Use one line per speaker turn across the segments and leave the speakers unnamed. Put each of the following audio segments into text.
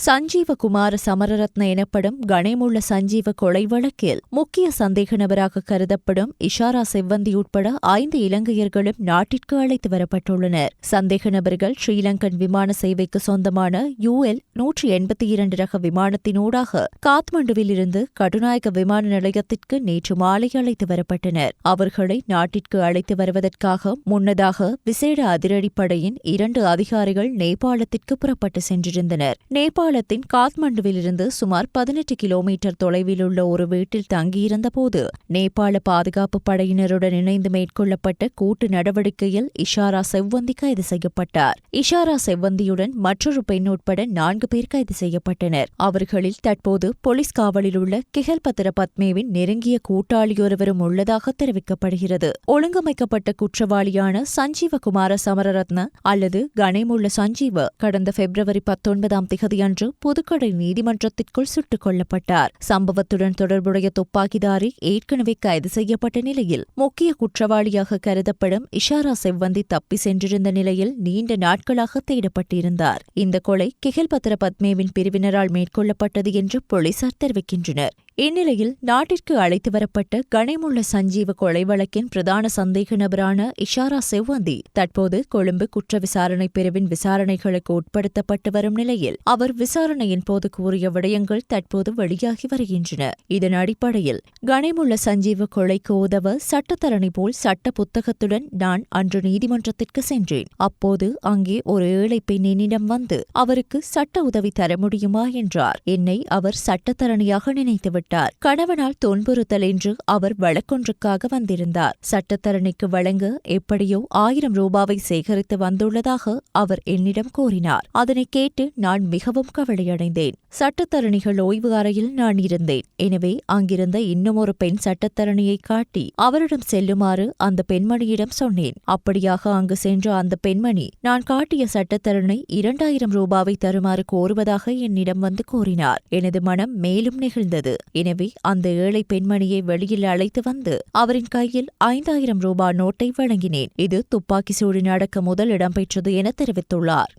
சஞ்சீவ குமார சமரரத்ன எனப்படும் கணேமுள்ள சஞ்சீவ கொலை வழக்கில் முக்கிய சந்தேக நபராக கருதப்படும் இஷாரா செவ்வந்தி உட்பட 5 இலங்கையர்களும் நாட்டிற்கு அழைத்து வரப்பட்டுள்ளனர். சந்தேக நபர்கள் ஸ்ரீலங்கன் விமான சேவைக்கு சொந்தமான UL 182 ரக விமானத்தினூடாக காத்மண்டுவிலிருந்து கட்டுநாயக்க விமான நிலையத்திற்கு நேற்று மாலை அழைத்து வரப்பட்டனர். அவர்களை நாட்டிற்கு அழைத்து வருவதற்காக முன்னதாக விசேட அதிரடிப்படையின் 2 அதிகாரிகள் நேபாளத்திற்கு புறப்பட்டு சென்றிருந்தனர். நேபாளத்தின் காத்மண்டுவிலிருந்து சுமார் 18 கிலோமீட்டர் தொலைவில் உள்ள ஒரு வீட்டில் தங்கியிருந்தபோது நேபாள பாதுகாப்பு படையினருடன் இணைந்து மேற்கொள்ளப்பட்ட கூட்டு நடவடிக்கையில் இஷாரா செவ்வந்தி கைது செய்யப்பட்டார். இஷாரா செவ்வந்தியுடன் மற்றொரு பெண் உட்பட 4 பேர் கைது செய்யப்பட்டனர். அவர்களில் தற்போது போலீஸ் காவலில் உள்ள கிஹல்பத்திர பத்மேவின் நெருங்கிய கூட்டாளியொருவரும் உள்ளதாக தெரிவிக்கப்படுகிறது. ஒழுங்கமைக்கப்பட்ட குற்றவாளியான சஞ்சீவ குமார சமரரத்ன அல்லது கணேமுள்ள சஞ்சீவ கடந்த பிப்ரவரி 19 திகதியன்று புதுக்கடை நீதிமன்றத்திற்குள் சுட்டுக் கொல்லப்பட்டார். சம்பவத்துடன் தொடர்புடைய துப்பாக்கிதாரி ஏற்கனவே கைது செய்யப்பட்ட நிலையில் முக்கிய குற்றவாளியாக கருதப்படும் இஷாரா செவ்வந்தி தப்பி சென்றிருந்த நிலையில் நீண்ட நாட்களாக தேடப்பட்டிருந்தார். இந்த கொலை கிஹல்பத்திர பத்மேவின் பிரிவினரால் மேற்கொள்ளப்பட்டது என்று போலீசார் தெரிவிக்கின்றனர். இந்நிலையில் நாட்டிற்கு அழைத்து வரப்பட்ட கணேமுள்ள சஞ்சீவ கொலை வழக்கின் பிரதான சந்தேக நபரான இஷாரா செவ்வந்தி தற்போது கொழும்பு குற்ற விசாரணை பிரிவின் விசாரணைகளுக்கு உட்படுத்தப்பட்டு வரும் நிலையில் அவர் விசாரணையின் போது கூறிய விடயங்கள் தற்போது வெளியாகி வருகின்றன. இதன் அடிப்படையில் கணேமுள்ள சஞ்சீவ கொலைக்கு உதவ சட்டத்தரணி போல் சட்ட புத்தகத்துடன் நான் அன்று நீதிமன்றத்திற்கு சென்றேன். அப்போது அங்கே ஒரு ஏழை பெண் என்னிடம் வந்து அவருக்கு சட்ட உதவி தர முடியுமா என்றார். என்னை அவர் சட்டத்தரணியாக நினைத்துவிட்டார். கணவனால் துன்புறுத்தல் என்று அவர் வழக்கொன்றுக்காக வந்திருந்தார். சட்டத்தரணிக்கு வழங்க எப்படியோ 1000 ரூபாவை சேகரித்து வந்துள்ளதாக அவர் என்னிடம் கூறினார். அதனை கேட்டு நான் மிகவும் கவலையடைந்தேன். சட்டத்தரணிகள் ஓய்வு அறையில் நான் இருந்தேன். எனவே அங்கிருந்த இன்னுமொரு பெண் சட்டத்தரணியை காட்டி அவரிடம் செல்லுமாறு அந்த பெண்மணியிடம் சொன்னேன். அப்படியாக அங்கு சென்ற அந்த பெண்மணி நான் காட்டிய சட்டத்தரணை 2000 ரூபாவை தருமாறு கோருவதாக என்னிடம் வந்து கூறினார். எனது மனம் மேலும் நெகிழ்ந்தது. எனவே அந்த ஏழை பெண்மணியை வெளியில் அழைத்து வந்து அவரின் கையில் 5000 ரூபாய் நோட்டை வழங்கினேன். இது துப்பாக்கி சூடு நடக்க முதல் இடம்பெற்றது என தெரிவித்துள்ளார்.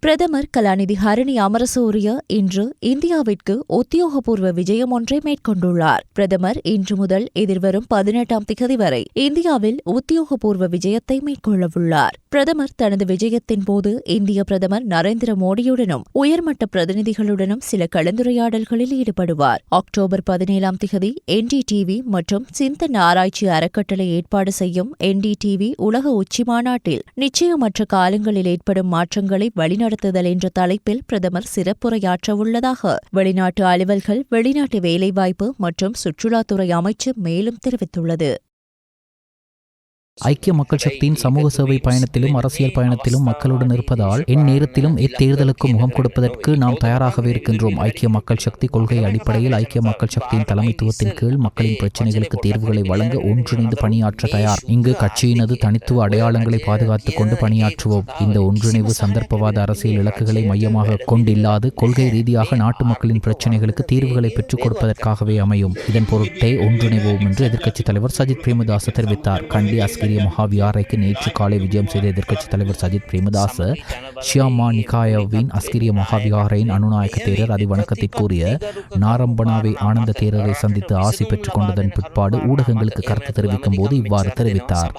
பிரதமர் கலாநிதி ஹரணி அமரசூரிய இன்று இந்தியாவிற்கு உத்தியோகபூர்வ விஜயம் ஒன்றை மேற்கொண்டுள்ளார். பிரதமர் இன்று முதல் எதிர்வரும் 18 திகதி வரை இந்தியாவில் உத்தியோகபூர்வ விஜயத்தை மேற்கொள்ளவுள்ளார். பிரதமர் தனது விஜயத்தின் போது இந்திய பிரதமர் நரேந்திர மோடியுடனும் உயர்மட்ட பிரதிநிதிகளுடனும் சில கலந்துரையாடல்களில் ஈடுபடுவார். அக்டோபர் 17 திகதி NDTV மற்றும் சிந்தன் ஆராய்ச்சி அறக்கட்டளை ஏற்பாடு செய்யும் NDTV உலக உச்சிமாநாட்டில் நிச்சயமற்ற காலங்களில் ஏற்படும் மாற்றங்களை வழிநடத்துதல் என்ற தலைப்பில் பிரதமர் சிறப்புரையாற்றவுள்ளதாக வெளிநாட்டு அலுவல்கள், வெளிநாட்டு வேலைவாய்ப்பு மற்றும் சுற்றுலாத்துறை அமைச்சு மேலும் தெரிவித்துள்ளது.
ஐக்கிய மக்கள் சக்தியின் சமூக சேவை பயணத்திலும் அரசியல் பயணத்திலும் மக்களுடன் இருப்பதால் எந்நேரத்திலும் இத்தேர்தலுக்கு முகம் கொடுப்பதற்கு நாம் தயாராகவே இருக்கின்றோம். ஐக்கிய மக்கள் சக்தி கொள்கை அடிப்படையில் ஐக்கிய மக்கள் சக்தியின் தலைமைத்துவத்தின் கீழ் மக்களின் பிரச்சினைகளுக்கு தீர்வுகளை வழங்க ஒன்றிணைந்து பணியாற்ற தயார். இங்கு கட்சியினது தனித்துவ அடையாளங்களை பாதுகாத்துக் கொண்டு பணியாற்றுவோம். இந்த ஒன்றிணைவு சந்தர்ப்பவாத அரசியல் இலக்குகளை மையமாக கொண்டில்லாது கொள்கை ரீதியாக நாட்டு மக்களின் பிரச்சினைகளுக்கு தீர்வுகளை பெற்றுக் கொடுப்பதற்காகவே அமையும். இதன் பொருட்டே ஒன்றிணைவோம் என்று எதிர்க்கட்சித் தலைவர் சஜித் பிரேமதாச தெரிவித்தார். கண்டி மகாவியாரைக்கு நேற்று காலை விஜயம் செய்த எதிர்க்கட்சித் தலைவர் சஜித் பிரேமதாச ஷியாமா நிகாயவின் அஸ்கிரிய மகாவியாரையின் அனுநாயக்க தேரர் அதிவணக்கத்திற்குரிய நாரம்பனாவை ஆனந்த தேரரை சந்தித்து ஆசி பெற்றுக் கொண்டதன் பிற்பாடு ஊடகங்களுக்கு கருத்து தெரிவிக்கும் போது இவ்வாறு தெரிவித்தார்.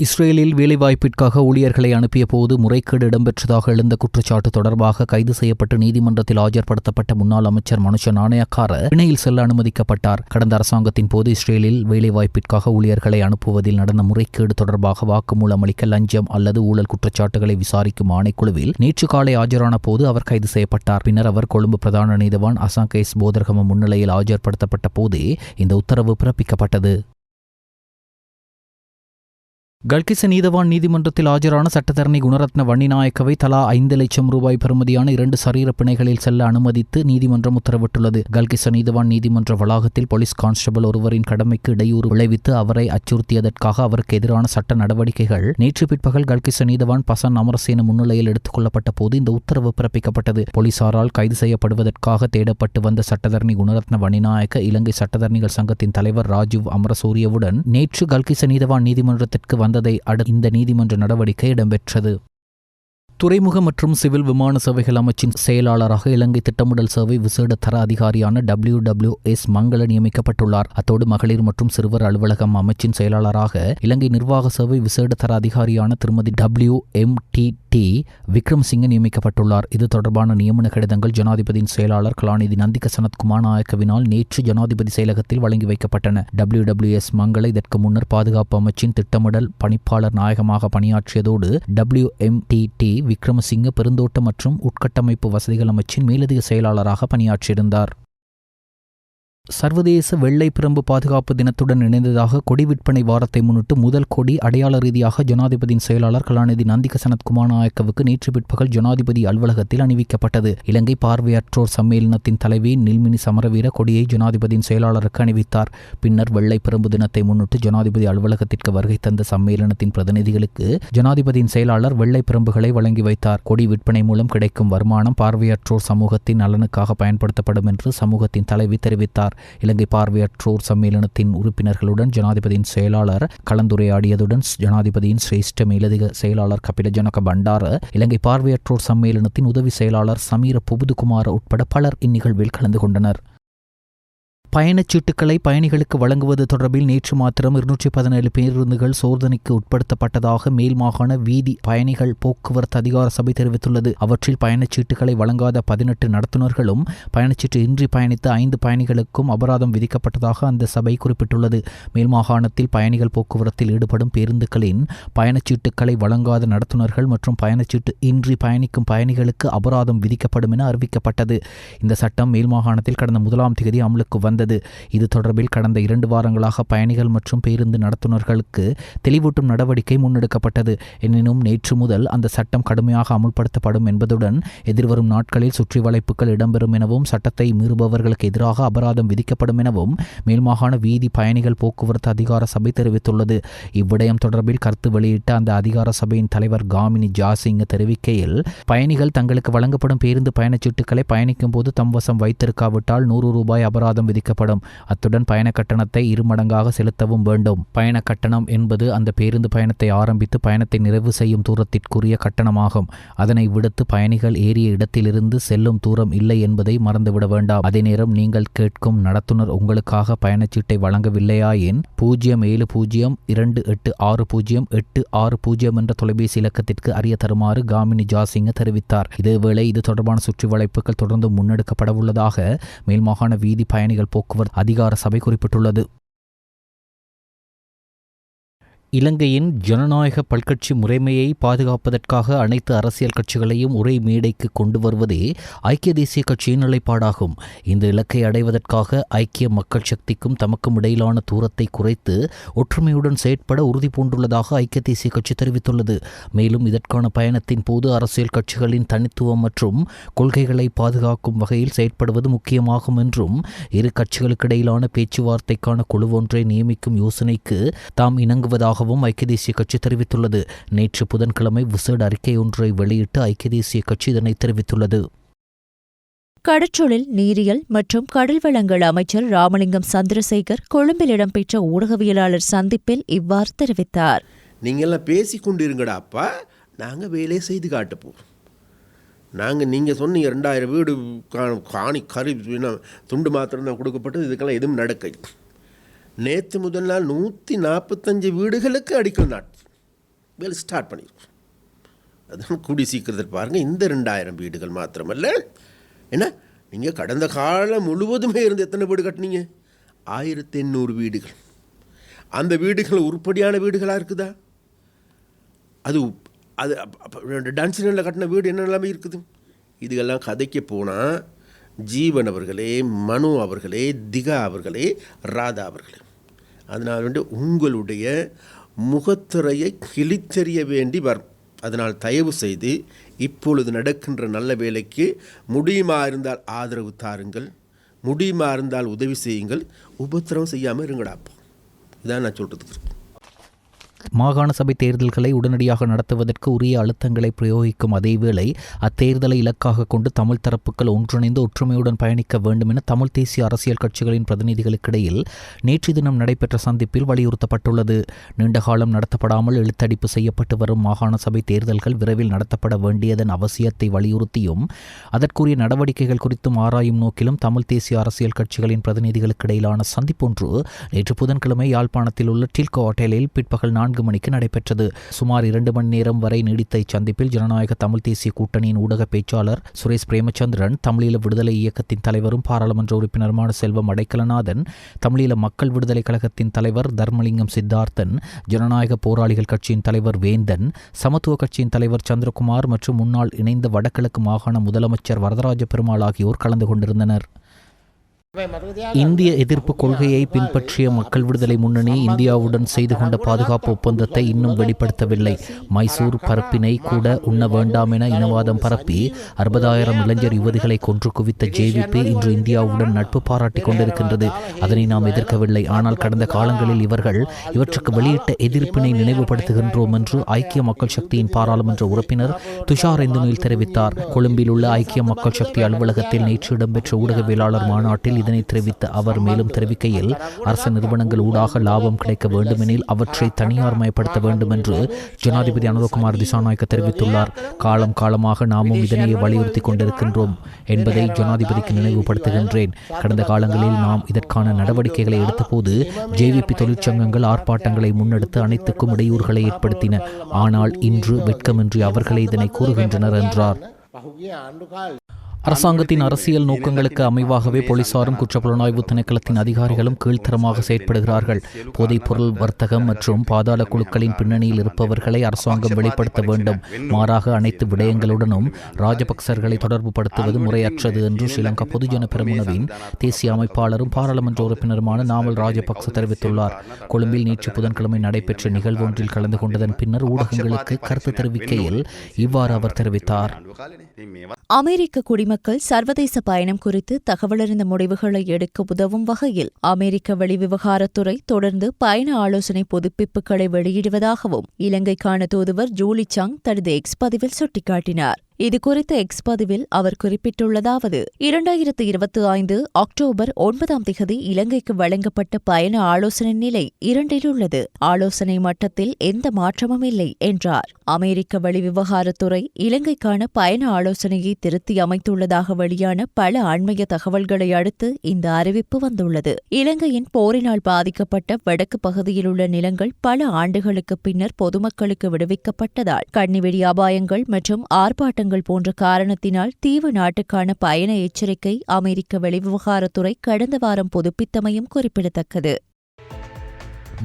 இஸ்ரேலில் வேலைவாய்ப்பிற்காக ஊழியர்களை அனுப்பிய போது முறைகேடு இடம்பெற்றதாக எழுந்த குற்றச்சாட்டு தொடர்பாக கைது செய்யப்பட்டு நீதிமன்றத்தில் ஆஜர்படுத்தப்பட்ட முன்னாள் அமைச்சர் மனுஷ நாணயக்கார பிணையில் செல்ல அனுமதிக்கப்பட்டார். கடந்த அரசாங்கத்தின் போது இஸ்ரேலில் வேலைவாய்ப்பிற்காக ஊழியர்களை அனுப்புவதில் நடந்த முறைகேடு தொடர்பாக வாக்குமூலம் அளிக்க லஞ்சம் அல்லது ஊழல் குற்றச்சாட்டுகளை விசாரிக்கும் ஆணைக்குழுவில் நேற்று காலை ஆஜரான போது அவர் கைது செய்யப்பட்டார். பின்னர் அவர் கொழும்பு பிரதான நீதிவான் அசாங்கேஸ் போதர்கம முன்னிலையில் ஆஜர்படுத்தப்பட்ட போதே இந்த உத்தரவு பிறப்பிக்கப்பட்டது. கல்கிச நீதவான் நீதிமன்றத்தில் ஆஜரான சட்டத்தரணி குணரத்ன வன்னிநாயக்கவை தலா 5 லட்சம் ரூபாய் பெறுமதியான 2 சரீர பிணைகளில் செல்ல அனுமதித்து நீதிமன்றம் உத்தரவிட்டுள்ளது. கல்கிச நீதவான் நீதிமன்ற வளாகத்தில் போலீஸ் கான்ஸ்டபிள் ஒருவரின் கடமைக்கு இடையூறு விளைவித்து அவரை அச்சுறுத்தியதற்காக அவருக்கு எதிரான சட்ட நடவடிக்கைகள் நேற்று பிற்பகல் கல்கிச நீதவான் பசன் அமரசேன முன்னிலையில் எடுத்துக் கொள்ளப்பட்ட போது இந்த உத்தரவு பிறப்பிக்கப்பட்டது. போலீசாரால் கைது செய்யப்படுவதற்காக தேடப்பட்டு வந்த சட்டத்தரணி குணரத்ன வன்னிநாயக்க இலங்கை சட்டத்தரணிகள் சங்கத்தின் தலைவர் ராஜீவ் அமரசூரியவுடன் நேற்று கல்கிச நீதவான் நீதிமன்றத்திற்கு வந்ததை அடுத்து இந்த நீதிமன்ற நடவடிக்கை இடம்பெற்றது. துறைமுக மற்றும் சிவில் விமான சேவைகள் அமைச்சின் செயலாளராக இலங்கை திட்டமிடல் சேவை விசேட தர அதிகாரியான WWS மங்கள நியமிக்கப்பட்டுள்ளார். அத்தோடு மகளிர் மற்றும் சிறுவர் அலுவலகம் அமைச்சின் செயலாளராக இலங்கை நிர்வாக சேவை விசேட தர அதிகாரியான திருமதி WMTT விக்ரமசிங்க நியமிக்கப்பட்டுள்ளார். இது தொடர்பான நியமன கடிதங்கள் ஜனாதிபதியின் செயலாளர் கலாநிதி நந்திக சனத்குமார் நாயக்கவினால் நேற்று ஜனாதிபதி செயலகத்தில் வழங்கி வைக்கப்பட்டன. WWS மங்கள இதற்கு முன்னர் பாதுகாப்பு அமைச்சின் திட்டமிடல் பணிப்பாளர் நாயகமாக பணியாற்றியதோடு WMTT விக்ரமசிங்க பெருந்தோட்ட மற்றும் உட்கட்டமைப்பு வசதிகள் அமைச்சின் மேலதிக செயலாளராக பணியாற்றியிருந்தார். சர்வதேச வெள்ளை பிரம்பு பாதுகாப்பு தினத்துடன் இணைந்ததாக கொடி விற்பனை வாரத்தை முன்னிட்டு முதல் கொடி அடையாள ரீதியாக ஜனாதிபதியின் செயலாளர் கலாநிதி நந்திக சனத்குமார் நாயக்கவுக்கு நேற்று பிற்பகல் ஜனாதிபதி அலுவலகத்தில் அணிவிக்கப்பட்டது. இலங்கை பார்வையற்றோர் சம்மேளனத்தின் தலைவி நில்மினி சமரவீர கொடியை ஜனாதிபதியின் செயலாளருக்கு அணிவித்தார். பின்னர் வெள்ளை பிரம்பு தினத்தை முன்னிட்டு ஜனாதிபதி அலுவலகத்திற்கு வருகை தந்த சம்மேளனத்தின் பிரதிநிதிகளுக்கு ஜனாதிபதியின் செயலாளர் வெள்ளை பிரம்புகளை வழங்கி வைத்தார். கொடி விற்பனை மூலம் கிடைக்கும் வருமானம் பார்வையற்றோர் சமூகத்தின் நலனுக்காக பயன்படுத்தப்படும் என்று சமூகத்தின் தலைவி தெரிவித்தார். இலங்கை பார்வையற்றோர் சம்மேளனத்தின் உறுப்பினர்களுடன் ஜனாதிபதியின் செயலாளர் கலந்துரையாடியதுடன் ஜனாதிபதியின் சிரேஷ்ட மேலதிக செயலாளர் கபிலஜனக பண்டார, இலங்கை பார்வையற்றோர் சம்மேளனத்தின் உதவி செயலாளர் சமீர புபுதுகுமார உட்பட பலர் இந்நிகழ்வில் கலந்து கொண்டனர். பயணச்சீட்டுகளை பயணிகளுக்கு வழங்குவது தொடர்பில் நேற்று மாத்திரம் 217 பேருந்துகள் சோதனைக்கு உட்படுத்தப்பட்டதாக மேல் மாகாண வீதி பயணிகள் போக்குவரத்து அதிகார சபை தெரிவித்துள்ளது. அவற்றில் பயணச்சீட்டுகளை வழங்காத 18 நடத்துனர்களும் பயணச்சீட்டு இன்றி பயணித்த 5 பயணிகளுக்கும் அபராதம் விதிக்கப்பட்டதாக அந்த சபை குறிப்பிட்டுள்ளது. மேல் மாகாணத்தில் பயணிகள் போக்குவரத்தில் ஈடுபடும் பேருந்துகளின் பயணச்சீட்டுகளை வழங்காத நடத்துனர்கள் மற்றும் பயணச்சீட்டு இன்றி பயணிக்கும் பயணிகளுக்கு அபராதம் விதிக்கப்படும் என அறிவிக்கப்பட்டது. இந்த சட்டம் மேல் மாகாணத்தில் கடந்த 1ஆம் தேதி அமலுக்கு வந்தது. இது தொடர்பில் கடந்த 2 வாரங்களாக பயணிகள் மற்றும் பேருந்து நடத்துனர்களுக்கு தெளிவூட்டும் நடவடிக்கை முன்னெடுக்கப்பட்டது. எனினும் நேற்று முதல் அந்த சட்டம் கடுமையாக அமுல்படுத்தப்படும் என்பதுடன் எதிர்வரும் நாட்களில் சுற்றி வளைப்புகள் இடம்பெறும் எனவும் சட்டத்தை மீறுபவர்களுக்கு எதிராக அபராதம் விதிக்கப்படும் எனவும் மேல்மாகாண வீதி பயணிகள் போக்குவரத்து அதிகார சபை தெரிவித்துள்ளது. இவ்விடயம் தொடர்பில் கருத்து வெளியிட்ட அந்த அதிகார சபையின் தலைவர் காமினி ஜாசிங்க தெரிவிக்கையில், பயணிகள் தங்களுக்கு வழங்கப்படும் பேருந்து பயணச்சீட்டுகளை பயணிக்கும் போது தம் வசம் வைத்திருக்காவிட்டால் 100 ரூபாய் அபராதம் விதிக்கப்படும். அத்துடன் பயண கட்டணத்தை 2 மடங்காக செலுத்தவும் வேண்டும். பயண கட்டணம் என்பது அந்த பேருந்து பயணத்தை ஆரம்பித்து பயணத்தை நிறைவு செய்யும் தூரத்திற்குரிய கட்டணமாகும். அதனை விடுத்து பயணிகள் ஏறிய இடத்திலிருந்து செல்லும் தூரம் இல்லை என்பதை மறந்துவிட வேண்டாம். அதே நேரம் நீங்கள் கேட்கும் நடத்துனர் உங்களுக்காக பயணச்சீட்டை வழங்கவில்லையாயின் 07028600860 என்ற தொலைபேசி இலக்கத்திற்கு அறிய தருமாறு காமினி ஜாசிங்க தெரிவித்தார். இதேவேளை இது தொடர்பான சுற்றி வளைப்புகள் தொடர்ந்து முன்னெடுக்கப்படவுள்ளதாக மேல்மாகாண வீதி பயணிகள் போக்குவரத்து அதிகார சபை குறிப்பிட்டுள்ளது. இலங்கையின் ஜனநாயக பல்கட்சி முறைமையை பாதுகாப்பதற்காக அனைத்து அரசியல் கட்சிகளையும் ஒரே மேடைக்கு கொண்டு வருவதே ஐக்கிய தேசிய கட்சியின் நிலைப்பாடாகும். இந்த இலக்கை அடைவதற்காக ஐக்கிய மக்கள் சக்திக்கும் தமக்கும் இடையிலான தூரத்தை குறைத்து ஒற்றுமையுடன் செயற்பட உறுதி பூண்டுள்ளதாக ஐக்கிய தேசிய கட்சி தெரிவித்துள்ளது. மேலும் இதற்கான பயணத்தின் போது அரசியல் கட்சிகளின் தனித்துவம் மற்றும் கொள்கைகளை பாதுகாக்கும் வகையில் செயற்படுவது முக்கியமாகும் என்றும் இரு கட்சிகளுக்கிடையிலான பேச்சுவார்த்தைக்கான குழு ஒன்றை நியமிக்கும் யோசனைக்கு தாம் இணங்குவதாக ஐக்கிய தேசிய கட்சி தெரிவித்துள்ளது. நேற்று புதன்கிழமை விசேட அறிக்கை ஒன்றை வெளியிட்டு ஐக்கிய தேசிய கட்சி இதனை தெரிவித்துள்ளது.
கடற்றொழில், நீரியல் மற்றும் கடல் வளங்கள் அமைச்சர் ராமலிங்கம் சந்திரசேகர் கொழும்பில் இடம்பெற்ற ஊடகவியலாளர் சந்திப்பில் இவ்வாறு தெரிவித்தார்.
நீங்கள்லாம் பேசிக்கொண்டிருங்கடாப்பா, நாங்கள் வேலையை செய்து காட்டப்போம். நீங்கள் சொன்னீங்க 2000 வீடு காணி கறி துண்டு மாத்திரம் தான் கொடுக்கப்பட்டது, இதுக்கெல்லாம் எதுவும் நடக்க. நேற்று முதல் நாள் 145 வீடுகளுக்கு அடிக்கல் நாட்டு வேலை ஸ்டார்ட் பண்ணியிருக்கோம். அதுதான் கூடி சீக்கிரத்தில் பாருங்கள். இந்த 2000 வீடுகள் மாத்திரமல்ல, என்ன நீங்கள் கடந்த காலம் முழுவதுமே இருந்து எத்தனை வீடு கட்டினீங்க? 1800 வீடுகள். அந்த வீடுகள் உருப்படியான வீடுகளாக இருக்குதா? அது டான்சினில் கட்டின வீடு என்ன நிலைமை இருக்குது? இதுகெல்லாம் கதைக்க போனால் ஜீவன் அவர்களே, மனு அவர்களே, திகா அவர்களே, ராதா அவர்களே, அதனால் உங்களுடைய முகத்திரையை கிழித்தெறிய வேண்டி வரும். அதனால் தயவு செய்து இப்பொழுது நடக்கின்ற நல்ல வேலைக்கு முடியுமா இருந்தால் ஆதரவு தாருங்கள், முடியுமா இருந்தால் உதவி செய்யுங்கள், உபத்திரவம் செய்யாமல் இருங்கடாப்பா. இதான் நான் சொல்கிறதுக்கு.
மாகாண சபை தேர்தல்களை உடனடியாக நடத்துவதற்கு உரிய அழுத்தங்களை பிரயோகிக்கும் அதேவேளை அத்தேர்தலை இலக்காக கொண்டு தமிழ் தரப்புகள் ஒன்றிணைந்து ஒற்றுமையுடன் பயணிக்க வேண்டும் என தமிழ் தேசிய அரசியல் கட்சிகளின் பிரதிநிதிகளுக்கிடையில் நேற்று தினம் நடைபெற்ற சந்திப்பில் வலியுறுத்தப்பட்டுள்ளது. நீண்டகாலம் நடத்தப்படாமல் இழுத்தடிப்பு செய்யப்பட்டு வரும் மாகாண சபை தேர்தல்கள் விரைவில் நடத்தப்பட வேண்டியதன் அவசியத்தை வலியுறுத்தியும் அதற்குரிய நடவடிக்கைகள் குறித்தும் ஆராயும் நோக்கிலும் தமிழ் தேசிய அரசியல் கட்சிகளின் பிரதிநிதிகளுக்கிடையிலான சந்திப்பொன்று நேற்று புதன்கிழமை யாழ்ப்பாணத்தில் உள்ள டில்கோ ஹோட்டலில் பிற்பகல் 4 மணிக்கு நடைபெற்றது. சுமார் 2 மணி நேரம் வரை நீடித்த இச்சந்திப்பில் ஜனநாயக தமிழ் தேசிய கூட்டணியின் ஊடக பேச்சாளர் சுரேஷ் பிரேமச்சந்திரன், தமிழீழ விடுதலை இயக்கத்தின் தலைவரும் பாராளுமன்ற உறுப்பினருமான செல்வம் அடைக்கலநாதன், தமிழீழ மக்கள் விடுதலை கழகத்தின் தலைவர் தர்மலிங்கம் சித்தார்த்தன், ஜனநாயக போராளிகள் கட்சியின் தலைவர் வேந்தன், சமத்துவ கட்சியின் தலைவர் சந்திரகுமார் மற்றும் முன்னாள் இணைந்த வடகிழக்கு மாகாண முதலமைச்சர் வரதராஜ பெருமாள் ஆகியோர் கலந்து கொண்டிருந்தனர். இந்திய எதிர்ப்பு கொள்கையை பின்பற்றிய மக்கள் விடுதலை முன்னணி இந்தியாவுடன் செய்து கொண்ட பாதுகாப்பு ஒப்பந்தத்தை இன்னும் வெளிப்படுத்தவில்லை. மைசூர் பரப்பினை கூட உண்ண வேண்டாம் என இனவாதம் பரப்பி 60,000 இளைஞர் யுவதிகளை கொன்று குவித்த ஜேவிபி இன்று இந்தியாவுடன் நட்பு பாராட்டி கொண்டிருக்கின்றது. அதனை நாம் எதிர்க்கவில்லை. ஆனால் கடந்த காலங்களில் இவர்கள் இவற்றுக்கு வெளியிட்ட எதிர்ப்பினை நினைவுபடுத்துகின்றோம் என்று ஐக்கிய மக்கள் சக்தியின் பாராளுமன்ற உறுப்பினர் துஷார் இந்துனில் தெரிவித்தார். கொழும்பில் உள்ள ஐக்கிய மக்கள் சக்தி அலுவலகத்தில் நேற்று இடம்பெற்ற ஊடகவியலாளர் மாநாட்டில் இதனை தெரிவித்த அவர் மேலும் தெரிவிக்கையில், அரசு நிறுவனங்கள் ஊடாக லாபம் கிடைக்க வேண்டுமெனில் அவற்றை தனியார்மயப்படுத்த வேண்டும் என்று ஜனாதிபதி அனுரகுமார் திசாநாயக்க தெரிவித்துள்ளார். காலம் காலமாக நாமும் இதனையே வலியுறுத்தி கொண்டிருக்கின்றோம் என்பதை ஜனாதிபதிக்கு நினைவுபடுத்துகின்றேன். கடந்த காலங்களில் நாம் இதற்கான நடவடிக்கைகளை எடுத்தபோது ஜேவிபி தொழிற்சங்கங்கள் ஆர்ப்பாட்டங்களை முன்னெடுத்து அனைத்துக்கும் இடையூறுகளை ஏற்படுத்தின. ஆனால் இன்று வெட்கமின்றி அவர்களே இதனை கூறுகின்றனர் என்றார். அரசாங்கத்தின் அரசியல் நோக்கங்களுக்கு அமைவாகவே போலீசாரும் குற்றப்புலனாய்வு திணைக்களத்தின் அதிகாரிகளும் கீழ்த்தரமாக செயற்படுகிறார்கள். போதைப் பொருள் வர்த்தகம் மற்றும் பாதாள குழுக்களின் பின்னணியில் இருப்பவர்களை அரசாங்கம் வெளிப்படுத்த வேண்டும். மாறாக அனைத்து விடயங்களுடனும் ராஜபக்சர்களை தொடர்பு படுத்துவது முறையற்றது என்று ஸ்ரீலங்கா பொதுஜன பெரமுனவின் தேசிய அமைப்பாளரும் பாராளுமன்ற உறுப்பினருமான நாமல் ராஜபக்ச தெரிவித்துள்ளார். கொழும்பில் நேற்று புதன்கிழமை நடைபெற்ற நிகழ்வு ஒன்றில் கலந்து கொண்டதன் பின்னர் ஊடகங்களுக்கு கருத்து தெரிவிக்கையில் இவ்வாறு அவர் தெரிவித்தார்.
அமெரிக்க குடிமக்கள் சர்வதேச பயணம் குறித்து தகவலறிந்த முடிவுகளை எடுக்க உதவும் வகையில் அமெரிக்க வெளிவிவகாரத்துறை தொடர்ந்து பயண ஆலோசனை புதுப்பிப்புகளை வெளியிடுவதாகவும் இலங்கைக்கான தூதுவர் ஜூலி சாங் தனது எக்ஸ் பதிவில் சுட்டிக்காட்டினார். இதுகுறித்த எக்ஸ் பதிவில் அவர் குறிப்பிட்டுள்ளதாவது: 2025 அக்டோபர் 9 இலங்கைக்கு வழங்கப்பட்ட பயண ஆலோசனை நிலை 2 உள்ளது. ஆலோசனை மட்டத்தில் எந்த மாற்றமும் இல்லை என்றார். அமெரிக்க வெளிவிவகாரத்துறை இலங்கைக்கான பயண ஆலோசனையை திருத்தி அமைத்துள்ளதாக வெளியான பல அண்மைய தகவல்களை அடுத்து இந்த அறிவிப்பு வந்துள்ளது. இலங்கையின் போரினால் பாதிக்கப்பட்ட வடக்கு பகுதியில் உள்ள நிலங்கள் பல ஆண்டுகளுக்கு பின்னர் பொதுமக்களுக்கு விடுவிக்கப்பட்டதால் கண்ணிவெடி அபாயங்கள் மற்றும் ஆர்ப்பாட்டங்கள் போன்ற காரணத்தினால் தீவு நாட்டுக்கான பயண எச்சரிக்கை அமெரிக்க வெளிவிவகாரத்துறை கடந்த வாரம் புதுப்பித்தமையும் குறிப்பிடத்தக்கது.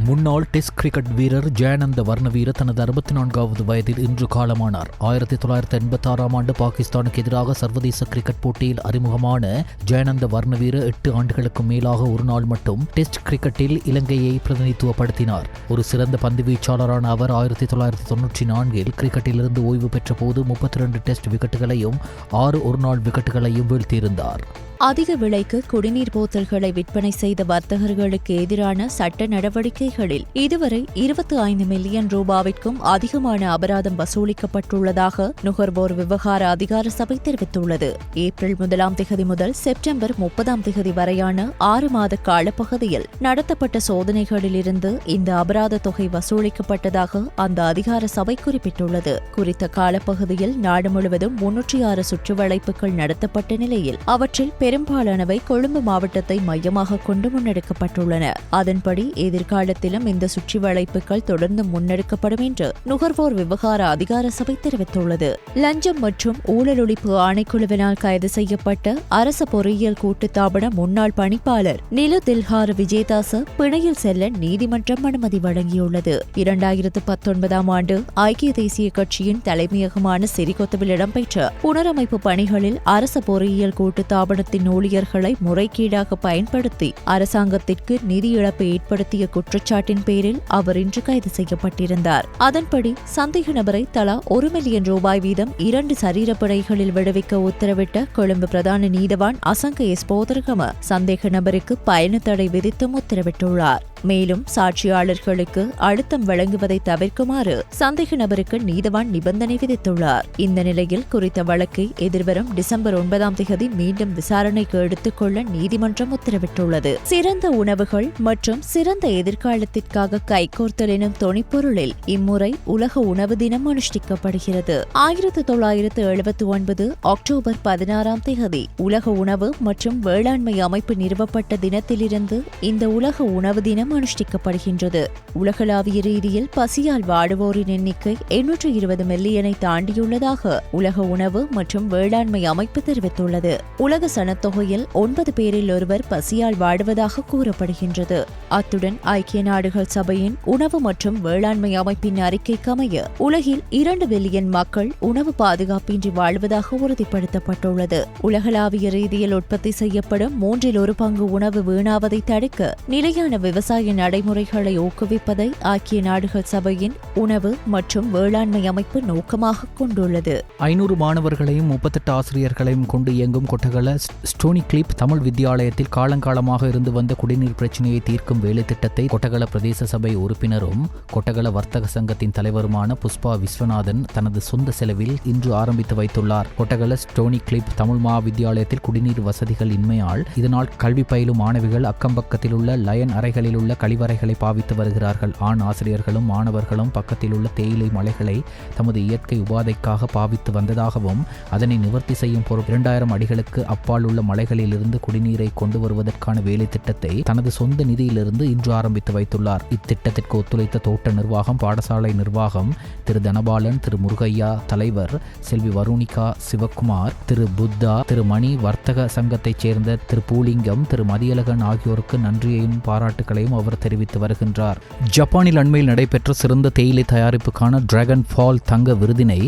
முன்னாள் டெஸ்ட் கிரிக்கெட் வீரர் ஜெயநந்த வர்ணவீர தனது 64வது வயதில் இன்று காலமானார். 1986 ஆண்டு பாகிஸ்தானுக்கு எதிராக சர்வதேச கிரிக்கெட் போட்டியில் அறிமுகமான ஜெயநந்த வர்ணவீர 8 ஆண்டுகளுக்கு மேலாக ஒரு நாள் மட்டும் டெஸ்ட் கிரிக்கெட்டில் இலங்கையை பிரதிநிதித்துவப்படுத்தினார். ஒரு சிறந்த பந்து வீச்சாளரான அவர் 1994 கிரிக்கெட்டிலிருந்து ஓய்வு பெற்ற போது 32 டெஸ்ட் விக்கெட்டுகளையும் 6 ஒருநாள் விக்கெட்டுகளையும் வீழ்த்தியிருந்தார்.
அதிக விலைக்கு குடிநீர் போத்தல்களை விற்பனை செய்த வர்த்தகர்களுக்கு எதிரான சட்ட நடவடிக்கைகளில் இதுவரை 25 மில்லியன் ரூபாவிற்கும் அதிகமான அபராதம் வசூலிக்கப்பட்டுள்ளதாக நுகர்வோர் விவகார அதிகார சபை தெரிவித்துள்ளது. ஏப்ரல் 1 முதல் செப்டம்பர் 30 வரையான 6 மாத காலப்பகுதியில் நடத்தப்பட்ட சோதனைகளிலிருந்து இந்த அபராத தொகை வசூலிக்கப்பட்டதாக அந்த அதிகார சபை குறிப்பிட்டுள்ளது. குறித்த காலப்பகுதியில் நாடு முழுவதும் 306 சுற்றுவளைப்புகள் நடத்தப்பட்ட நிலையில் அவற்றில் பெரும்பாலானவை கொழும்பு மாவட்டத்தை மையமாக கொண்டு முன்னெடுக்கப்பட்டுள்ளன. அதன்படி எதிர்காலத்திலும் இந்த சுற்றி வளைப்புகள் தொடர்ந்து முன்னெடுக்கப்படும் என்று நுகர்வோர் விவகார அதிகார சபை தெரிவித்துள்ளது. லஞ்சம் மற்றும் ஊழல் ஒழிப்பு ஆணைக்குழுவினால் கைது செய்யப்பட்ட அரச பொறியியல் கூட்டுத்தாபன முன்னாள் பணிப்பாளர் நிலு தில்ஹார விஜயதாச பிணையில் செல்ல நீதிமன்றம் அனுமதி வழங்கியுள்ளது. 2019 ஆண்டு ஐக்கிய தேசிய கட்சியின் தலைமையகமான சிறிகொத்தவில் இடம்பெற்ற புனரமைப்பு பணிகளில் அரச பொறியியல் கூட்டுத்தாபனத்தின் ஊழியர்களை முறைகேடாக பயன்படுத்தி அரசாங்கத்திற்கு நிதி இழப்பு ஏற்படுத்திய குற்றச்சாட்டின் பேரில் அவர் இன்று கைது செய்யப்பட்டிருந்தார். அதன்படி சந்தேக நபரை தலா 1 மில்லியன் ரூபாய் வீதம் 2 சரீரப்படைகளில் விடுவிக்க உத்தரவிட்ட கொழும்பு பிரதான நீதவான் அசங்க எஸ்போதர்கம சந்தேக நபருக்கு பயண தடை விதித்தும் உத்தரவிட்டுள்ளார். மேலும் சாட்சியாளர்களுக்கு அழுத்தம் வழங்குவதை தவிர்க்குமாறு சந்தேக நபருக்கு நீதவான் நிபந்தனை விதித்துள்ளார். இந்த நிலையில் குறித்த வழக்கை எதிர்வரும் டிசம்பர் 9 மீண்டும் விசாரணைக்கு எடுத்துக் கொள்ள நீதிமன்றம் உத்தரவிட்டுள்ளது. சிறந்த உணவுகள் மற்றும் சிறந்த எதிர்காலத்திற்காக கைகோர்த்தல் எனும் தொனிப்பொருளில் இம்முறை உலக உணவு தினம் அனுஷ்டிக்கப்படுகிறது. 1979 அக்டோபர் 16 உலக உணவு மற்றும் வேளாண்மை அமைப்பு நிறுவப்பட்ட தினத்திலிருந்து இந்த உலக உணவு தினம் அனுஷ்டிக்கப்படுகின்றது. உலகளாவிய ரீதியில் பசியால் வாடுவோரின் எண்ணிக்கை 820 மில்லியனை தாண்டியுள்ளதாக உலக உணவு மற்றும் வேளாண்மை அமைப்பு தெரிவித்துள்ளது. உலக சனத்தொகையில் 9 பேரில் ஒருவர் பசியால் வாடுவதாக கூறப்படுகின்றது. அத்துடன் ஐக்கிய நாடுகள் சபையின் உணவு மற்றும் வேளாண்மை அமைப்பின் அறிக்கைக்கமைய உலகில் 2 பில்லியன் மக்கள் உணவு பாதுகாப்பின்றி வாழ்வதாக உறுதிப்படுத்தப்பட்டுள்ளது. உலகளாவிய ரீதியில் உற்பத்தி செய்யப்படும் 1/3 உணவு வீணாவதை தடுக்க நிலையான விவசாய நடைமுறைகளை ஊக்குவிப்பதை ஐக்கிய நாடுகள் சபையின் உணவு மற்றும் வேளாண்மை அமைப்பு நோக்கமாக கொண்டுள்ளது.
500 மாணவர்களையும் 38 ஆசிரியர்களையும் கொண்டு இயங்கும் கொட்டகல ஸ்டோனி கிளிப் தமிழ் வித்தியாலயத்தில் காலங்காலமாக இருந்து வந்த குடிநீர் பிரச்சினையை தீர்க்கும் வேலை திட்டத்தை கொட்டகல பிரதேச சபை உறுப்பினரும் கொட்டகல வர்த்தக சங்கத்தின் தலைவருமான புஷ்பா விஸ்வநாதன் தனது சொந்த செலவில் இன்று ஆரம்பித்து வைத்துள்ளார். கொட்டகல ஸ்டோனி கிளிப் தமிழ் வித்தியாலயத்தில் குடிநீர் வசதிகள் இன்மையால் இதனால் கல்வி பயிலும் மாணவிகள் அக்கம்பக்கத்தில் உள்ள லயன் அறைகளில் உள்ள கழிவறைகளை பாவித்து வருகிறார்கள். ஆண் ஆசிரியர்களும் மாணவர்களும் பக்கத்தில் உள்ள தேயிலை மலைகளை தமது இயற்கை உபாதைக்காக பாவித்து வந்ததாகவும் அதனை நிவர்த்தி செய்யும் பொருள் 2000 அடிகளுக்கு அப்பால் உள்ள மலைகளிலிருந்து குடிநீரை கொண்டு வருவதற்கான வேலை திட்டத்தை தனது சொந்த நிதியிலிருந்து இன்று ஆரம்பித்து வைத்துள்ளார். இத்திட்டத்திற்கு ஒத்துழைத்த தோட்ட நிர்வாகம், பாடசாலை நிர்வாகம், திரு தனபாலன், திரு முருகையா தலைவர், செல்வி வருணிகா சிவக்குமார், திரு புத்தா, திரு மணி, வர்த்தக சங்கத்தைச் சேர்ந்த திரு பூலிங்கம், திரு மதியழகன் ஆகியோருக்கு நன்றியையும் பாராட்டுகளையும் அவர் தெரிவித்து வருகின்றார். ஜப்பானில் அண்மையில் நடைபெற்ற சிறந்த தேயிலை தயாரிப்புக்கான டிராகன் ஃபால் தங்க விருதினை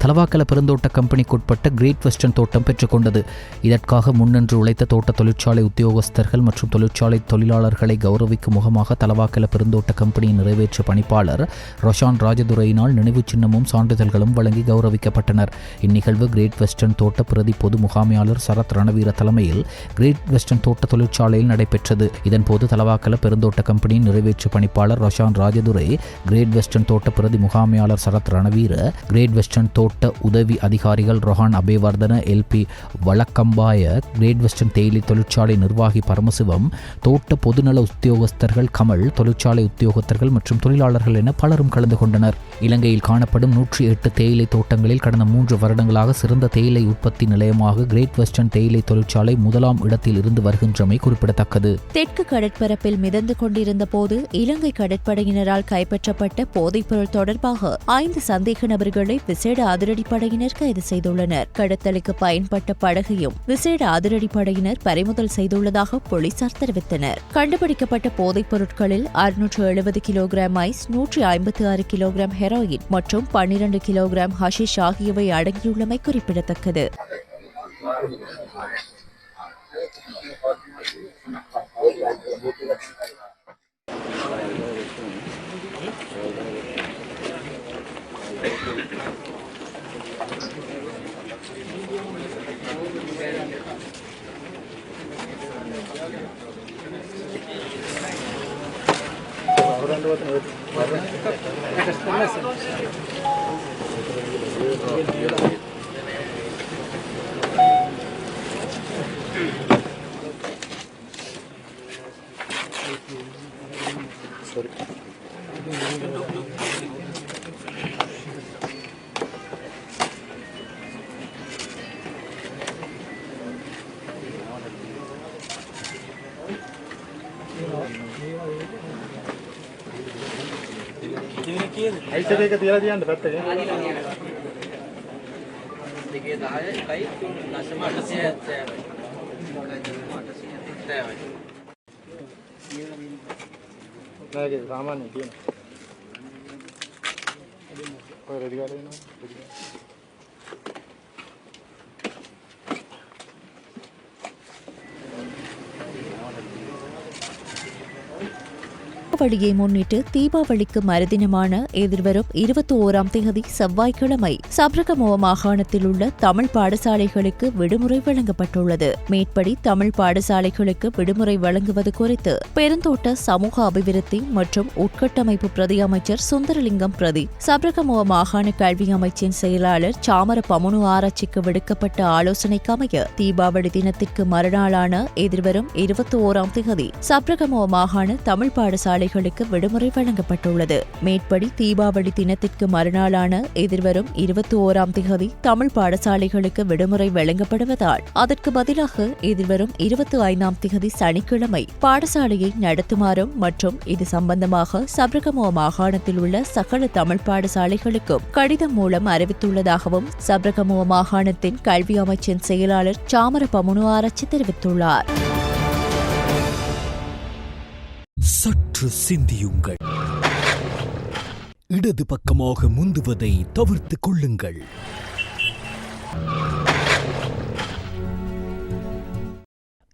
தலவாக்கல பெருந்தோட்ட கம்பெனிக்குட்பட்ட கிரேட் வெஸ்டர்ன் தோட்டம் பெற்றுக்கொண்டது. இதற்காக முன்னின்று உழைத்த தோட்ட தொழிற்சாலை உத்தியோகஸ்தர்கள் மற்றும் தொழிற்சாலை தொழிலாளர்களை கௌரவிக்கும் முகமாக தலவாக்கல பெருந்தோட்ட கம்பெனியின் நிறைவேற்று பணிப்பாளர் ரொஷான் ராஜதுரையினால் நினைவு சின்னமும் சான்றிதழ்களும் வழங்கி கௌரவிக்கப்பட்டனர். இந்நிகழ்வு கிரேட் வெஸ்டர்ன் தோட்ட பிரதி பொது முகாமையாளர் சரத் ரணவீர தலைமையில் கிரேட் வெஸ்டர்ன் தோட்ட தொழிற்சாலையில் நடைபெற்றது. இதன்போது தலவாக்கல பெருந்தோட்ட கம்பெனியின் நிறைவேற்று பணிப்பாளர் ரொஷான் ராஜதுரை, கிரேட் வெஸ்டர்ன் தோட்ட பிரதி முகாமையாளர் சரத் ரணவீர, கிரேட் வெஸ்டர்ன் தோட்ட உதவி அதிகாரிகள் Rohan Abeywardena, L P Walakkambaya, Great Western தேயிலை தொழிற்சாலை நிர்வாகி பரமசிவம், தோட்ட பொதுநல உத்தியோகஸ்தர்கள் கமல், தொழிற்சாலை உத்தியோகத்தர்கள் மற்றும் தொழிலாளர்கள் என பலரும் கலந்து கொண்டனர். இலங்கையில் காணப்படும் 108 தேயிலை தோட்டங்களில் கடந்த 3 வருடங்களாக சிறந்த தேயிலை உற்பத்தி நிலையமாக கிரேட் வெஸ்டர்ன் தேயிலை தொழிற்சாலை 1ஆம் இடத்தில் இருந்து வருகின்றமை குறிப்பிடத்தக்கது.
தெற்கு கடற்பரப்பில் மிதந்து கொண்டிருந்த போது இலங்கை கடற்படையினரால் கைப்பற்றப்பட்ட போதைப்பொருள் தொடர்பாக 5 சந்தேக நபர்களை விசேட அதிரடிப்படையினர் கைது செய்துள்ளனர். கடத்தலுக்கு பயன்பட்ட படகையும் விசேட அதிரடிப்படையினர் பறிமுதல் செய்துள்ளதாக போலீசார் தெரிவித்தனர். கண்டுபிடிக்கப்பட்ட போதைப் பொருட்களில் 670 கிலோகிராம் ஐஸ், 156 கிலோகிராம் ஹெரோயின் மற்றும் 12 கிலோகிராம் ஹஷிஷ் ஆகியவை அடங்கியுள்ளமை குறிப்பிடத்தக்கது.
ऐसे තියලා තියන්න පැත්තේ. නෑ සාමාන්‍ය තියෙන. ඔය රෙදි ගාලා එනවා.
தீபாவளியை முன்னிட்டு தீபாவளிக்கு மறுதினமான எதிர்வரும் 21ஆம் தேதி செவ்வாய்க்கிழமை சப்ரகமுவ மாகாணத்தில் உள்ள தமிழ் பாடசாலைகளுக்கு விடுமுறை வழங்கப்பட்டுள்ளது. மேற்படி தமிழ் பாடசாலைகளுக்கு விடுமுறை வழங்குவது குறித்து பெருந்தோட்ட சமூக அபிவிருத்தி மற்றும் உட்கட்டமைப்பு பிரதி அமைச்சர் சுந்தரலிங்கம் பிரதி, சப்ரகமுவ மாகாண கல்வி அமைச்சின் செயலாளர் சாமர பமுனு ஆராய்ச்சிக்கு விடுக்கப்பட்ட ஆலோசனைக்கு அமைய தீபாவளி தினத்திற்கு மறுநாளான எதிர்வரும் 21ஆம் தேதி சப்ரகமுவ மாகாண தமிழ் பாடசாலைகளுக்கு விடுமுறை வழங்கப்பட்டுள்ளது. மேற்படி தீபாவளி தினத்திற்கு மறுநாளான எதிர்வரும் 21ஆம் தேதி தமிழ் பாடசாலைகளுக்கு விடுமுறை வழங்கப்படுவதால் அதற்கு பதிலாக எதிர்வரும் 25ஆம் தேதி சனிக்கிழமை பாடசாலையை நடத்துமாறும் மற்றும் இது சம்பந்தமாக சப்ரகமுவ மாகாணத்தில் உள்ள சகல தமிழ் பாடசாலைகளுக்கும் கடிதம் மூலம் அறிவித்துள்ளதாகவும் சப்ரகமுவ மாகாணத்தின் கல்வி அமைச்சின் செயலாளர் சாமர பமுனு ஆராய்ச்சி தெரிவித்துள்ளார்.
சற்று சிந்தியுங்கள். இடது பக்கமாக முந்துவதை தவிர்த்துக் கொள்ளுங்கள்.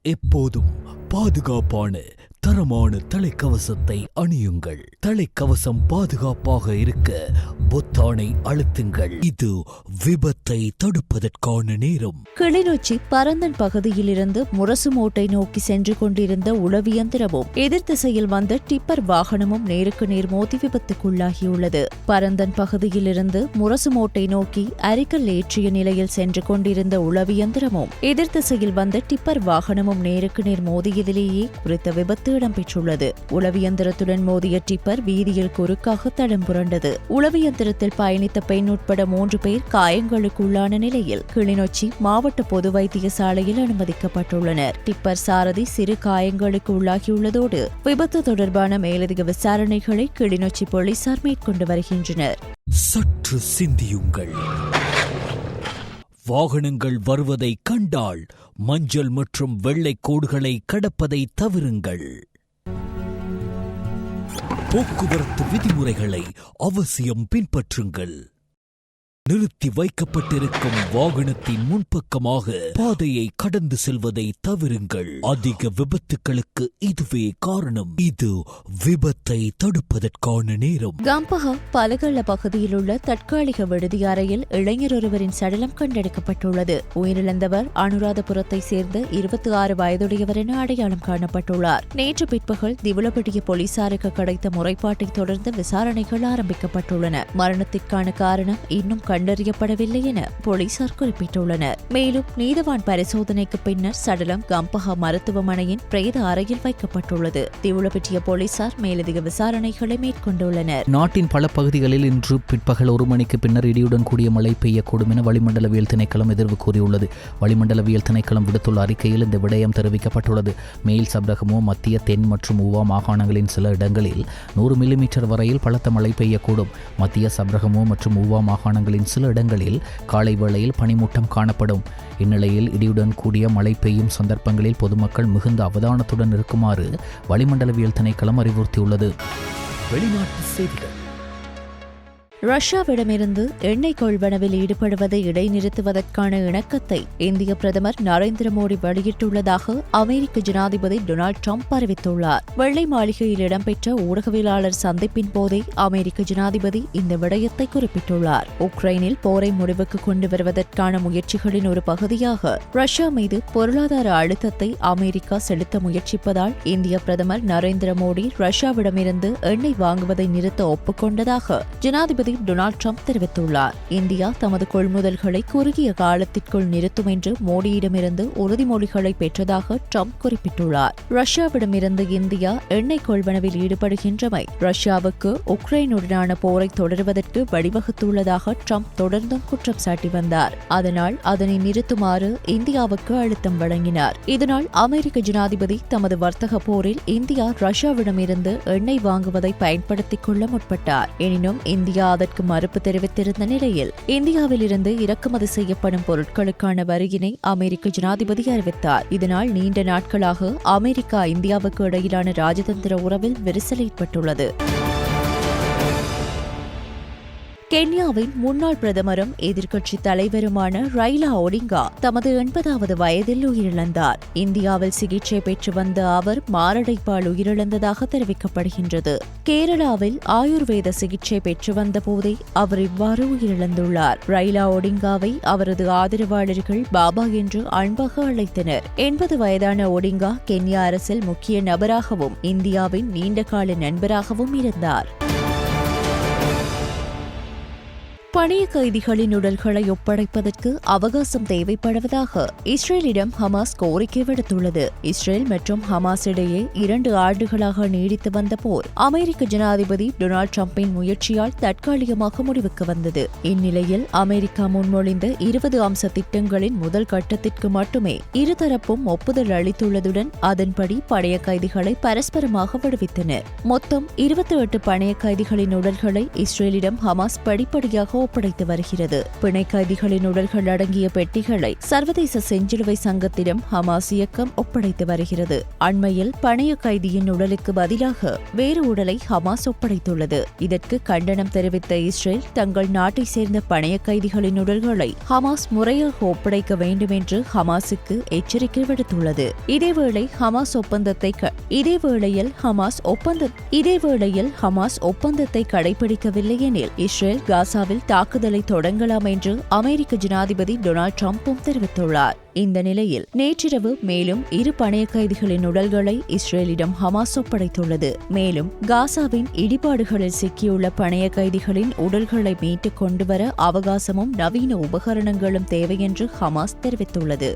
எப்போதும் பாதுகாப்பான தரமான தலைக்கவசத்தை அணியுங்கள். தலைக்கவசம் பாதுகாப்பாக இருக்க பொத்தானை அழுத்துங்கள். இது விபத்தை தடுப்பதற்கான நேரம்.
கிளிநொச்சி பரந்தன் பகுதியிலிருந்து முரசுமோட்டை நோக்கி சென்று கொண்டிருந்த உளவியந்திரமும் எதிர் திசையில் வந்த டிப்பர் வாகனமும் நேருக்கு நேர் மோதி விபத்துக்குள்ளாகியுள்ளது. பரந்தன் பகுதியிலிருந்து முரசுமோட்டை நோக்கி அரிக்கல் ஏற்றிய நிலையில் சென்று கொண்டிருந்த உளவியந்திரமும் எதிர் திசையில் வந்த டிப்பர் வாகனமும் நேருக்கு நேர் மோதியதிலேயே குறித்த விபத்து இடம்பெற்றுள்ளது. உளவியந்திரத்துடன் மோதிய டிப்பர் வீதியில் குறுக்காக தடம் புரண்டது. உளவியந்திரத்தில் பயணித்த பெண் உட்பட 3 பேர் காயங்களுக்குள்ளான நிலையில் கிளிநொச்சி மாவட்ட பொது வைத்தியசாலையில் அனுமதிக்கப்பட்டுள்ளனர். டிப்பர் சாரதி சிறு காயங்களுக்கு உள்ளாகியுள்ளதோடு விபத்து தொடர்பான மேலதிக விசாரணைகளை கிளிநொச்சி போலீசார் மேற்கொண்டு வருகின்றனர்.
சற்று சிந்தியுங்கள். வாகனங்கள் வருவதை கண்டால் மஞ்சள் மற்றும் வெள்ளை கோடுகளை கடப்பதை தவிருங்கள். போக்குவரத்து விதிமுறைகளை அவசியம் பின்பற்றுங்கள். நிறுத்தி வைக்கப்பட்டிருக்கும் வாகனத்தின் முன்பக்கமாக பாதையை கடந்து செல்வதை தவிருங்கள். அதிக விபத்துகளுக்கு இதுவே காரணம். இது விபத்தை தடுப்பதற்கான நேரம்.
கம்பஹா பலகல்ல பகுதியில் உள்ள தற்காலிக விடுதி அறையில் இளைஞர் ஒருவரின் சடலம் கண்டெடுக்கப்பட்டுள்ளது. உயிரிழந்தவர் அனுராதபுரத்தை சேர்ந்த 26 வயதுடையவர் என அடையாளம் காணப்பட்டுள்ளார். நேற்று பிற்பகல் திவுலப்பட்டிய போலீசாருக்கு கிடைத்த முறைப்பாட்டை தொடர்ந்து விசாரணைகள் ஆரம்பிக்கப்பட்டுள்ளன. மரணத்திற்கான காரணம் இன்னும் கண்டறியப்படவில்லை என போலீசார் குறிப்பிட்டுள்ளனர். மேலும் நீதவான் பரிசோதனைக்கு பின்னர் சடலம் கம்பஹா மருத்துவமனையின் பிரேத அறையில் வைக்கப்பட்டுள்ளது. திவுலப்பட்டிய போலீசார் மேலதிக விசாரணைகளை மேற்கொண்டுள்ளனர்.
நாட்டின் பல பகுதிகளில் இன்று பிற்பகல் 1 மணிக்கு பின்னர் இடியுடன் கூடிய மழை பெய்யக்கூடும் என வளிமண்டலவியல் திணைக்களம் எதிர்வு கூறியுள்ளது. வளிமண்டலவியல் திணைக்களம் விடுத்துள்ள அறிக்கையில் இந்த விடயம் தெரிவிக்கப்பட்டுள்ளது. மேல் சப்ரகமோ, மத்திய, தென் மற்றும் ஊவா மாகாணங்களின் சில இடங்களில் 100 மில்லிமீட்டர் வரையில் பலத்த மழை பெய்யக்கூடும். மத்திய சப்ரகமோ மற்றும் ஊவா மாகாணங்களின் சில இடங்களில் காலை வேளையில் பனிமூட்டம் காணப்படும். இந்நிலையில் இடியுடன் கூடிய மழை பெய்யும் சந்தர்ப்பங்களில் பொதுமக்கள் மிகுந்த அவதானத்துடன் இருக்குமாறு வளிமண்டலவியல் திணைக்களம் அறிவுறுத்தியுள்ளது.
வெளிநாட்டு செய்திகள்.
ரஷ்யாவிடமிருந்து எண்ணெய் கொள்வனவில் ஈடுபடுவதை இடைநிறுத்துவதற்கான இணக்கத்தை இந்திய பிரதமர் நரேந்திர மோடி வெளியிட்டுள்ளதாக அமெரிக்க ஜனாதிபதி டொனால்டு டிரம்ப் அறிவித்துள்ளார். வெள்ளை மாளிகையில் இடம்பெற்ற ஊடகவியலாளர் சந்திப்பின் போதே அமெரிக்க ஜனாதிபதி இந்த விடயத்தை குறிப்பிட்டுள்ளார். உக்ரைனில் போரை முடிவுக்கு கொண்டு வருவதற்கான முயற்சிகளின் ஒரு பகுதியாக ரஷ்யா மீது பொருளாதார அழுத்தத்தை அமெரிக்கா செலுத்த முயற்சிப்பதால் இந்திய பிரதமர் நரேந்திர மோடி ரஷ்யாவிடமிருந்து எண்ணெய் வாங்குவதை நிறுத்த ஒப்புக்கொண்டதாக ஜனாதிபதி டொனால்டு டிரம்ப் தெரிவித்துள்ளார். இந்தியா தமது கொள்முதல்களை குறுகிய காலத்திற்குள் நிறுத்தும் என்று மோடியிடமிருந்து உறுதிமொழிகளை பெற்றதாக டிரம்ப் குறிப்பிட்டுள்ளார். ரஷ்யாவிடமிருந்து இந்தியா எண்ணெய் கொள்வனவில் ஈடுபடுகின்றமை ரஷ்யாவுக்கு உக்ரைனுடனான போரை தொடருவதற்கு வழிவகுத்துள்ளதாக டிரம்ப் தொடர்ந்தும் குற்றம் சாட்டி வந்தார். அதனால் அதனை நிறுத்துமாறு இந்தியாவுக்கு அழுத்தம் வழங்கினார். இதனால் அமெரிக்க ஜனாதிபதி தமது வர்த்தக போரில் இந்தியா ரஷ்யாவிடமிருந்து எண்ணெய் வாங்குவதை பயன்படுத்திக் கொள்ள முற்பட்டார். எனினும் இந்தியா அதற்கு மறுப்பு தெரிவித்திருந்த நிலையில் இந்தியாவில் இருந்து இறக்குமதி செய்யப்படும் பொருட்களுக்கான வரியினை அமெரிக்க ஜனாதிபதி அறிவித்தார். இதனால் நீண்ட நாட்களாக அமெரிக்கா இந்தியாவுக்கு இடையிலான ராஜதந்திர உறவில் விரிசல் ஏற்பட்டுள்ளது. கென்யாவின் முன்னாள் பிரதமரும் எதிர்க்கட்சி தலைவருமான ரைலா ஒடிங்கா தமது 80வது வயதில் உயிரிழந்தார். இந்தியாவில் சிகிச்சை பெற்று வந்த அவர் மாரடைப்பால் உயிரிழந்ததாக தெரிவிக்கப்படுகின்றது. கேரளாவில் ஆயுர்வேத சிகிச்சை பெற்று வந்த போதே அவர் இவ்வாறு உயிரிழந்துள்ளார். ரைலா ஒடிங்காவை அவரது ஆதரவாளர்கள் பாபா என்று அன்பாக அழைத்தனர். 80 வயதான ஒடிங்கா கென்யா அரசில் முக்கிய நபராகவும் இந்தியாவின் நீண்டகால நண்பராகவும் இருந்தார். பணைய கைதிகளின் உடல்களை ஒப்படைப்பதற்கு அவகாசம் தேவைப்படுவதாக இஸ்ரேலிடம் ஹமாஸ் கோரிக்கை விடுத்துள்ளது. இஸ்ரேல் மற்றும் ஹமாஸ் இடையே 2 ஆண்டுகளாக நீடித்து வந்த போர் அமெரிக்க ஜனாதிபதி டொனால்டு டிரம்பின் முயற்சியால் தற்காலிகமாக முடிவுக்கு வந்தது. இந்நிலையில் அமெரிக்கா முன்மொழிந்த 20 அம்ச திட்டங்களின் முதல் கட்டத்திற்கு மட்டுமே இருதரப்பும் ஒப்புதல் அளித்துள்ளதுடன் அதன்படி பணைய கைதிகளை பரஸ்பரமாக விடுவித்தனர். மொத்தம் 28 பணைய கைதிகளின் உடல்களை இஸ்ரேலிடம் ஹமாஸ் படிப்படியாக ஒப்படைத்து வருகிறது. பிணை கைதிகளின் உடல்கள் அடங்கிய பெட்டிகளை சர்வதேச செஞ்சிலுவை சங்கத்திடம் ஹமாஸ் இயக்கம் ஒப்படைத்து வருகிறது. அண்மையில் பணைய கைதியின் உடலுக்கு பதிலாக வேறு உடலை ஹமாஸ் ஒப்படைத்துள்ளது. இதற்கு கண்டனம் தெரிவித்த இஸ்ரேல் தங்கள் நாட்டை சேர்ந்த பணைய கைதிகளின் உடல்களை ஹமாஸ் முறையாக ஒப்படைக்க வேண்டும் என்று ஹமாஸுக்கு எச்சரிக்கை விடுத்துள்ளது. இதேவேளை ஹமாஸ் ஒப்பந்தத்தை கடைபிடிக்கவில்லை எனில் இஸ்ரேல் காசாவில் தாக்குதலை தொடங்கலாம் என்று அமெரிக்க ஜனாதிபதி டொனால்டு டிரம்பும் தெரிவித்துள்ளார். இந்த நிலையில் நேற்றிரவு மேலும் 2 பணைய கைதிகளின் உடல்களை இஸ்ரேலிடம் ஹமாஸ் ஒப்படைத்துள்ளது. மேலும் காசாவின் இடிபாடுகளில் சிக்கியுள்ள பணைய கைதிகளின் உடல்களை மீட்டுக் கொண்டுவர அவகாசமும் நவீன உபகரணங்களும் தேவை என்று ஹமாஸ் தெரிவித்துள்ளது.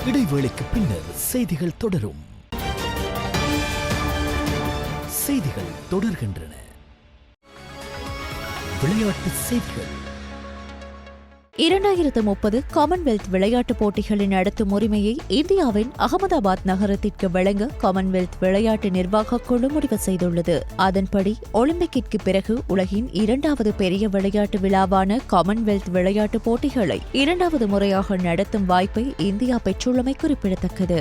இடைவேளைக்கு பின்னர் செய்திகள் தொடரும். செய்திகள் தொடர்கின்றன. விளையாட்டு செய்திகள்.
2030 காமன்வெல்த் விளையாட்டுப் போட்டிகளை நடத்தும் உரிமையை இந்தியாவின் அகமதாபாத் நகரத்திற்கு வழங்க காமன்வெல்த் விளையாட்டு நிர்வாகக் குழு முடிவு செய்துள்ளது. அதன்படி ஒலிம்பிக்கிற்கு பிறகு உலகின் 2வது பெரிய விளையாட்டு விழாவான காமன்வெல்த் விளையாட்டுப் போட்டிகளை 2வது முறையாக நடத்தும் வாய்ப்பை இந்தியா பெற்றுள்ளமை குறிப்பிடத்தக்கது.